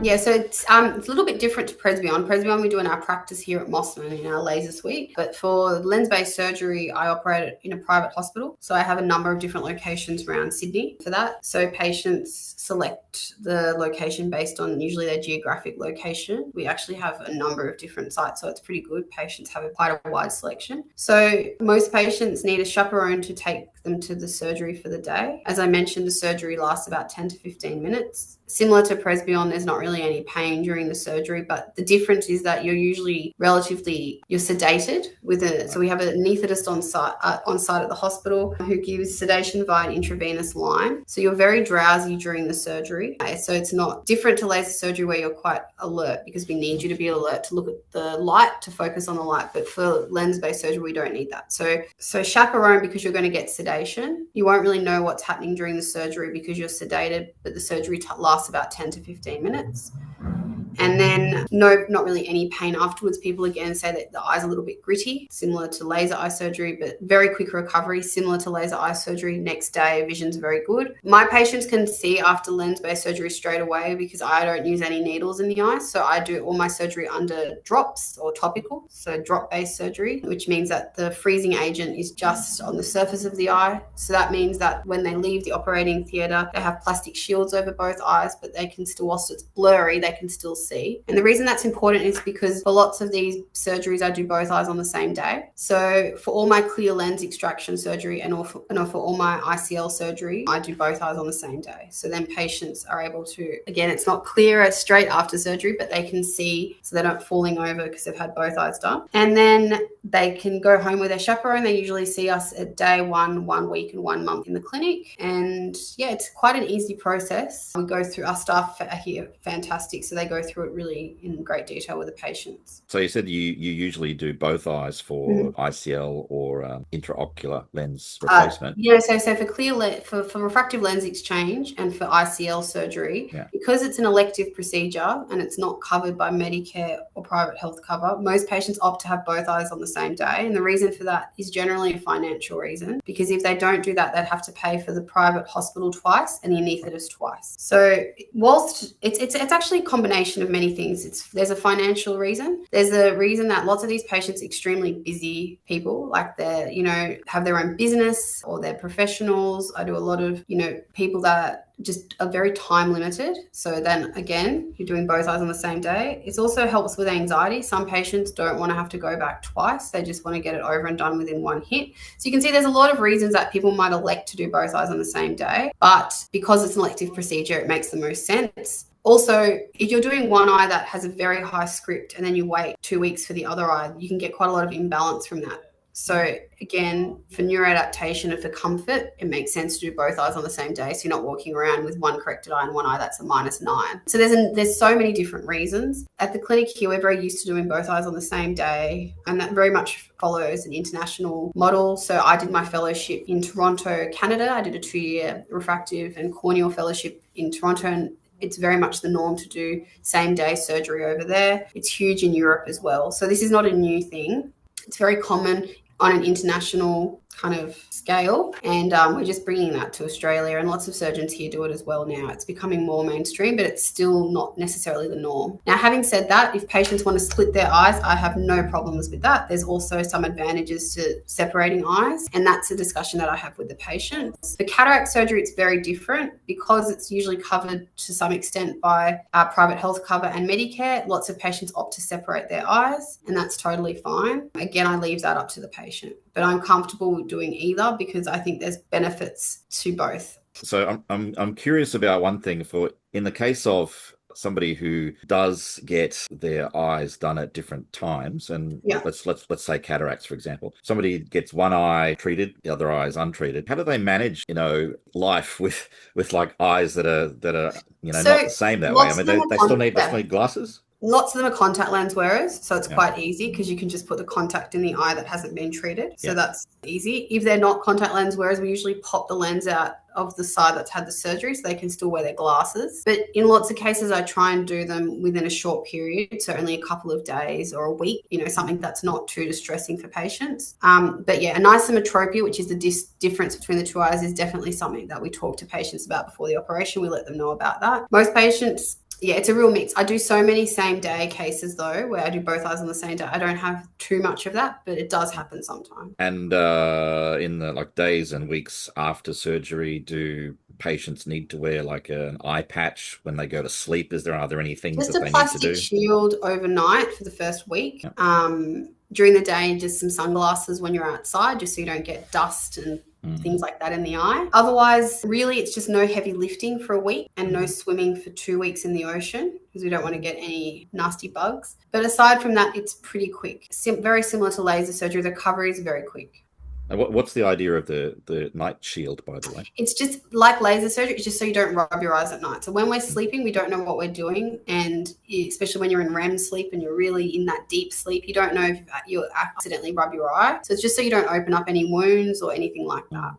Yeah, so it's a little bit different to Presbyon. Presbyon we do in our practice here at Mosman in our laser suite. But for lens-based surgery, I operate in a private hospital. So I have a number of different locations around Sydney for that. So patients select the location based on usually their geographic location. We actually have a number of different sites, so it's pretty good. Patients have quite a wide selection. So most patients need a chaperone to take them to the surgery for the day. As I mentioned, the surgery lasts about 10 to 15 minutes. Similar to Presbyon, there's not really any pain during the surgery, but the difference is that you're usually you're sedated so we have an anaesthetist on site at the hospital who gives sedation via an intravenous line. So you're very drowsy during the surgery. So it's not different to laser surgery where you're quite alert, because we need you to be alert to look at the light, to focus on the light. But for lens-based surgery, we don't need that. So chaperone, because you're going to get sedation, you won't really know what's happening during the surgery because you're sedated, but the surgery lasts about 10 to 15 minutes. And then not really any pain afterwards. People again say that the eye's a little bit gritty, similar to laser eye surgery, but very quick recovery, similar to laser eye surgery. Next day, vision's very good. My patients can see after lens-based surgery straight away because I don't use any needles in the eye. So I do all my surgery under drops or topical, so drop-based surgery, which means that the freezing agent is just on the surface of the eye. So that means that when they leave the operating theatre, they have plastic shields over both eyes, but they can still, whilst it's blurry, they can still see. And the reason that's important is because for lots of these surgeries, I do both eyes on the same day. So for all my clear lens extraction surgery and for all my ICL surgery, I do both eyes on the same day. So then patients are able to, again, it's not clear as straight after surgery, but they can see so they're not falling over because they've had both eyes done. And then they can go home with their chaperone. They usually see us at day 1 week and 1 month in the clinic. And yeah, it's quite an easy process. We go through, our staff are here fantastic, so they go through it really in great detail with the patients. So you said you usually do both eyes for ICL or intraocular lens replacement. So for refractive lens exchange and for ICL surgery, because it's an elective procedure and it's not covered by Medicare or private health cover, most patients opt to have both eyes on the same day. And the reason for that is generally a financial reason, because if they don't do that, they'd have to pay for the private hospital twice and the anaesthetist twice. So whilst it's actually a combination of many things. There's a financial reason. There's a reason that lots of these patients are extremely busy people, like they're, have their own business or they're professionals. I do a lot of, people that just are very time limited. So then again, you're doing both eyes on the same day. It also helps with anxiety. Some patients don't want to have to go back twice. They just want to get it over and done within one hit. So you can see there's a lot of reasons that people might elect to do both eyes on the same day, but because it's an elective procedure, it makes the most sense. Also, if you're doing one eye that has a very high script and then you wait 2 weeks for the other eye, you can get quite a lot of imbalance from that. So again, for neuroadaptation and for comfort, it makes sense to do both eyes on the same day. So you're not walking around with one corrected eye and one eye that's a -9. So there's so many different reasons. At the clinic here, we're very used to doing both eyes on the same day, and that very much follows an international model. So I did my fellowship in Toronto, Canada. I did a 2-year refractive and corneal fellowship in Toronto, and it's very much the norm to do same-day surgery over there. It's huge in Europe as well. So this is not a new thing. It's very common on an international kind of scale, and we're just bringing that to Australia, and lots of surgeons here do it as well now. It's becoming more mainstream, but it's still not necessarily the norm. Now, having said that, if patients want to split their eyes, I have no problems with that. There's also some advantages to separating eyes, and that's a discussion that I have with the patients. For cataract surgery, it's very different because it's usually covered to some extent by private health cover and Medicare. Lots of patients opt to separate their eyes, and that's totally fine. Again, I leave that up to the patient, but I'm comfortable doing either because I think there's benefits to both. So I'm curious about one thing. In the case of somebody who does get their eyes done at different times, and let's say cataracts, for example, somebody gets one eye treated, the other eye is untreated. How do they manage, life with like eyes that are not the same that way? I mean, they still need glasses. Lots of them are contact lens wearers, so it's quite easy because you can just put the contact in the eye that hasn't been treated. So that's easy. If they're not contact lens wearers, we usually pop the lens out of the side that's had the surgery so they can still wear their glasses. But in lots of cases, I try and do them within a short period, so only a couple of days or a week, something that's not too distressing for patients. But yeah, anisometropia, which is the difference between the two eyes, is definitely something that we talk to patients about before the operation. We let them know about that. Most patients Yeah, it's a real mix. I do so many same day cases though, where I do both eyes on the same day. I don't have too much of that, but it does happen sometimes. And in the like days and weeks after surgery, do patients need to wear like an eye patch when they go to sleep? Are there any things Just that a they need to plastic do? shield overnight for the first week. Yeah. During the day, just some sunglasses when you're outside, just so you don't get dust and things like that in the eye. Otherwise, really, it's just no heavy lifting for a week and no swimming for 2 weeks in the ocean because we don't want to get any nasty bugs. But aside from that, it's pretty quick. Very similar to laser surgery. The recovery is very quick. What's the idea of the night shield, by the way? It's just like laser surgery. It's just so you don't rub your eyes at night. So when we're sleeping, we don't know what we're doing. And especially when you're in REM sleep and you're really in that deep sleep, you don't know if you'll accidentally rub your eye. So it's just so you don't open up any wounds or anything like that.